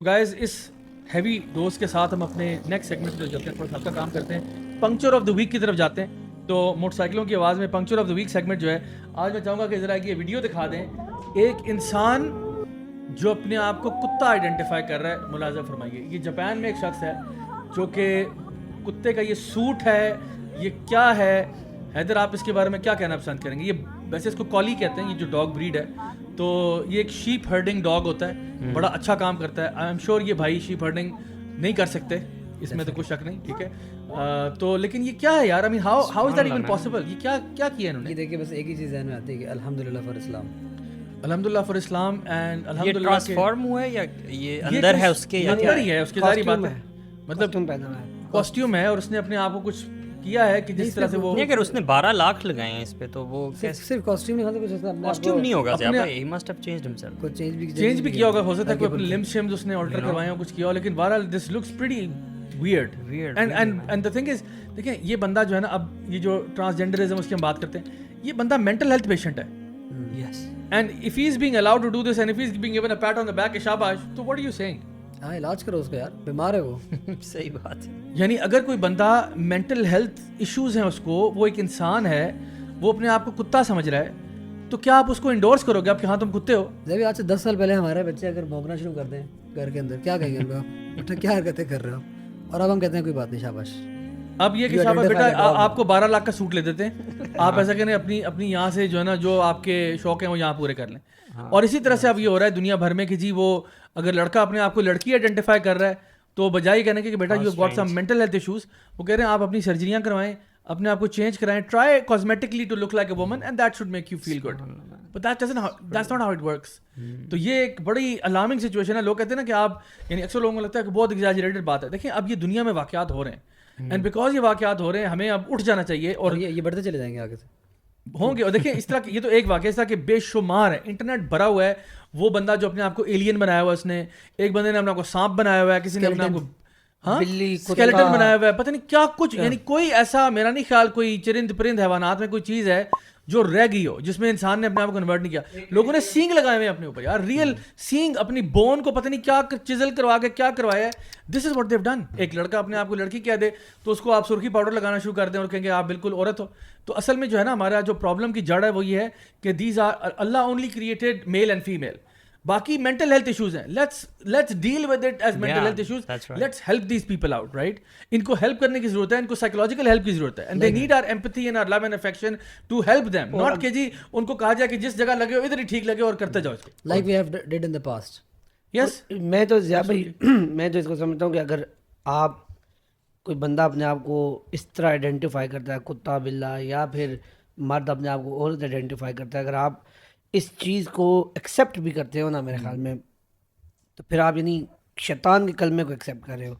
Guys اس heavy dose کے ساتھ ہم اپنے نیکسٹ سیگمنٹ میں چلتے ہیں، تھوڑا ہلکا کام کرتے ہیں، پنکچر آف دا ویک کی طرف جاتے ہیں۔ تو موٹر سائیکلوں کی آواز میں puncture of the week segment جو ہے، آج میں چاہوں گا کہ ذرا یہ ویڈیو دکھا دیں، ایک انسان جو اپنے آپ کو کتا آئیڈینٹیفائی کر رہا ہے۔ ملاحظہ فرمائیے، یہ جاپان میں ایک شخص ہے جو کہ کتے کا یہ سوٹ ہے، یہ کیا ہے؟ حیدر آپ اس کے بارے میں کیا کہنا پسند کریں گے؟ یہ ویسے اس کو کالی کہتے ہیں، یہ جو ڈاگ بریڈ ہے، تو یہ ایک شیپ ہرڈنگ ڈاگ ہوتا ہے، بڑا اچھا کام کرتا ہے۔ آئی ایم شیور یہ بھائی شیپ ہرڈنگ نہیں کر سکتے، اس میں تو کوئی شک نہیں، ٹھیک ہے؟ تو لیکن یہ کیا ہے یار؟ I mean how is that even possible? یہ کیا کیا ہے انہوں نے؟ یہ دیکھیے بس ایک ہی چیز ذہن میں آتی ہے کہ الحمدللہ فار اسلام، الحمدللہ فار اسلام، اینڈ یہ الحمدللہ ٹرانسفارم ہوا ہے یا یہ اندر ہے اس کے، یا کیا اندر ہی ہے اس کی ظاہری بات ہے، مطلب پہنا ہے، کاسٹیوم ہے اور اس نے اپنے آپ کو کچھ کیا ہے کہ جس طرح سے وہ، نہیں، اگر اس نے 12 لاکھ لگائے ہیں اس پہ تو وہ صرف کاسٹیوم نہیں ہوتا، کچھ اپنے کاسٹیوم نہیں ہوگا زیادہ، he must have changed himself, کو چینج بھی کیا ہوگا، ہو سکتا ہے کوئی اپنے لمبس شمز اس نے آلٹر کروائے ہوں، کچھ کیا ہو، لیکن بہرحال this looks pretty weird and the thing is, دیکھیں یہ بندہ جو ہے نا، اب یہ جو ٹرانسجینڈرزم اس کی ہم بات کرتے ہیں، یہ بندہ مینٹل ہیلتھ پیشنٹ ہے، yes, and if he is being allowed to do this and if he is being given a pat on the back, شاباش، تو واٹ آر یو سیئنگ؟ ہاں علاج کرو اس کا یار، بیمار ہے وہ، صحیح بات ہے۔ یعنی اگر کوئی بندہ مینٹل ہیلتھ ایشوز ہیں اس کو، وہ ایک انسان ہے، وہ اپنے آپ کو کتا سمجھ رہا ہے، تو کیا آپ اس کو انڈورس کرو گے؟ آپ کہ ہاں تم کتے ہو؟ جب آج سے 10 سال پہلے ہمارے بچے اگر بھونکنا شروع کر دیں گھر کے اندر، کیا کہیں گے ان کو؟ بیٹا کیا حرکتیں کر رہے ہو؟ اور اب ہم کہتے ہیں کوئی بات نہیں، شاباش۔ اب یہ کہ شاباش بیٹا، آپ کو 12 لاکھ کا سوٹ لے دیتے ہیں، آپ ایسا کریں اپنی یہاں سے جو ہے نا، جو آپ کے شوق ہیں وہ یہاں پورے کر لیں۔ اور اسی طرح سے اب یہ ہو رہا ہے دنیا بھر میں کہ جی وہ اگر لڑکا اپنے آپ کو لڑکی آئیڈینٹیفائی کر رہا ہے، تو بجائے کہنے کے کہ بیٹا you got some mental health issues, وہ کہہ رہے ہیں آپ اپنی سرجریاں کروائیں، اپنے آپ کو چینج کرائیں، try cosmetically to look like a woman and that should make you feel good, but that's not how it works. تو یہ ایک بڑی الارمنگ سچویشن ہے۔ لوگ کہتے ہیں نا کہ آپ، یعنی اکثر لوگوں کو لگتا ہے کہ بہت ایگزیجریٹڈ بات ہے۔ دیکھیں اب یہ دنیا میں واقعات ہو رہے ہیں، اینڈ بیکاز یہ واقعات ہو رہے ہیں، ہمیں اب اٹھ جانا چاہیے، اور یہ بڑھتے چلے جائیں گے آگے سے، ہوں گے۔ اور دیکھیں اس طرح یہ تو ایک واقعہ، اس طرح کہ بے شمار ہے، انٹرنیٹ بھرا ہوا ہے۔ وہ بندہ جو اپنے آپ کو ایلین بنایا ہوا ہے، اس نے، ایک بندے نے اپنے آپ کو سانپ بنایا ہوا ہے، کسی نے اپنے آپ کو اسکیلیٹن بنایا ہوا ہے، پتہ نہیں کیا کچھ، یعنی کوئی ایسا، میرا نہیں خیال کوئی چرند پرند حیوانات میں کوئی چیز ہے جو رہ گئی ہو جس میں انسان نے اپنے آپ کو کنورٹ نہیں کیا۔ لوگوں نے سینگ لگائے ہوئے اپنے اوپر یار، ریئل سینگ، اپنی بون کو پتہ نہیں کیا چزل کروا کے کیا کروایا ہے۔ دس از واٹ دیو ڈن۔ ایک لڑکا اپنے آپ کو لڑکی کہہ دے تو اس کو آپ سرخی پاؤڈر لگانا شروع کر دیں اور کہیں گے آپ بالکل عورت ہو۔ تو اصل میں جو ہے نا، ہمارا جو پرابلم کی جڑ ہے وہ یہ ہے کہ these are, Allah only created male and female, باقی مینٹل ہیلتھ ایشوز ہیں، let's deal with it as mental health issues, let's help these people out, right? ان کو ہیلپ کرنے کی ضرورت ہے، ان کو سائیکولوجیکل ہیلپ کی ضرورت ہے، and they need our empathy and our love and affection to help them, not کہ جی ان کو کہا جائے کہ جس جگہ لگے ہو ادھر ہی ٹھیک لگے اور کرتے جاؤ اس کو، like we have dead in the past. Yes. میں تو میں تو اس کو سمجھتا ہوں کہ اگر آپ کوئی بندہ اپنے آپ کو اس طرح آئیڈینٹیفائی کرتا ہے، کتا بلا، یا پھر مرد اپنے آپ کو عورت آئیڈینٹیفائی کرتا ہے، اگر آپ اس چیز کو ایکسیپٹ بھی کرتے ہو نا، میرے خیال میں تو پھر آپ یعنی شیطان کے کلمے کو ایکسیپٹ کر رہے ہو،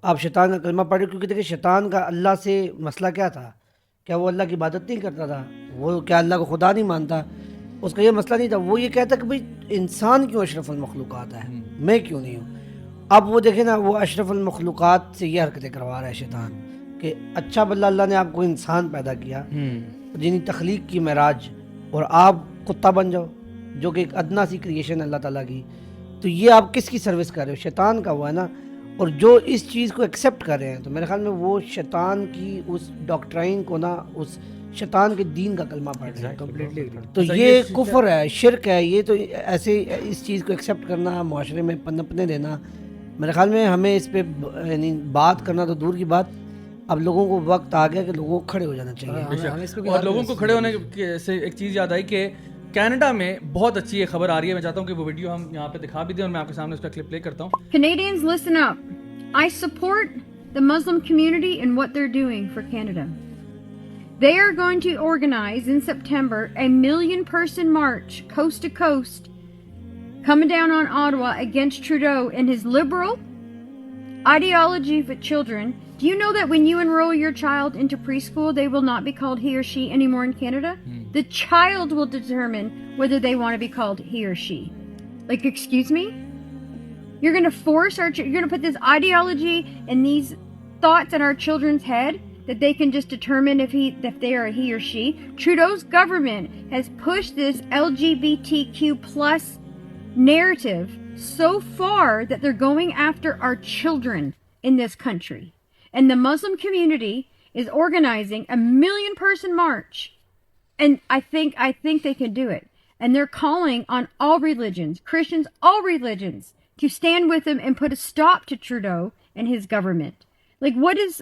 آپ شیطان کا کلمہ پڑھ رہے ہو۔ کیونکہ دیکھیں شیطان کا اللہ سے مسئلہ کیا تھا؟ کیا وہ اللہ کی عبادت نہیں کرتا تھا؟ وہ کیا اللہ کو خدا نہیں مانتا؟ اس کا یہ مسئلہ نہیں تھا، وہ یہ کہتا کہ بھائی انسان کیوں اشرف المخلوقات ہے، میں کیوں نہیں ہوں؟ اب وہ دیکھیں نا، وہ اشرف المخلوقات سے یہ حرکتیں کروا رہا ہے شیطان کہ اچھا بلّہ اللہ نے آپ کو انسان پیدا کیا، جنہیں تخلیق کی معراج، اور آپ کتا بن جاؤ جو کہ ایک ادنا سی کریشن ہے اللہ تعالیٰ کی، تو یہ آپ کس کی سروس کر رہے ہو؟ شیطان کا ہوا ہے نا۔ اور جو اس چیز کو ایکسیپٹ کر رہے ہیں، تو میرے خیال میں وہ شیطان کی اس ڈاکٹرائن کو نا، اس شیطان کے دین کا کلمہ پڑھ رہے ہیں کمپلیٹلی۔ تو یہ کفر ہے، شرک ہے یہ، تو ایسے اس چیز کو ایکسیپٹ کرنا، معاشرے میں پنپنے دینا، میرے خیال میں ہمیں اس پہ یعنی بات کرنا تو دور کی بات، اب لوگوں کو وقت آ گیا کہ لوگوں کو کھڑے ہو جانا چاہیے۔ اور لوگوں کو کھڑے ہونے سے ایک چیز یاد آئی کہ کینیڈا میں بہت اچھی ایک خبر آ رہی ہے، میں چاہتا ہوں کہ وہ ویڈیو ہم یہاں پہ دکھا بھی دیں اور میں آپ کے سامنے اس کا کلپ پلے کرتا ہوں۔ Canadians, listen up. I support the Muslim community and what they're doing for Canada. They are going to organize in September a 1 million person march coast to coast coming down on Ottawa against Trudeau and his liberal ideology for children. Do you know that when you enroll your child into preschool, they will not be called he or she anymore in Canada? The child will determine whether they want to be called he or she. Like, excuse me? You're going to force you're going to put this ideology and these thoughts in our children's head that they can just determine if they are a he or she. Trudeau's government has pushed this LGBTQ plus narrative so far that they're going after our children in this country. And the Muslim community is organizing a 1 million person march. And I think they can do it. And they're calling on all religions, Christians, all religions, to stand with him and put a stop to Trudeau and his government. Like what is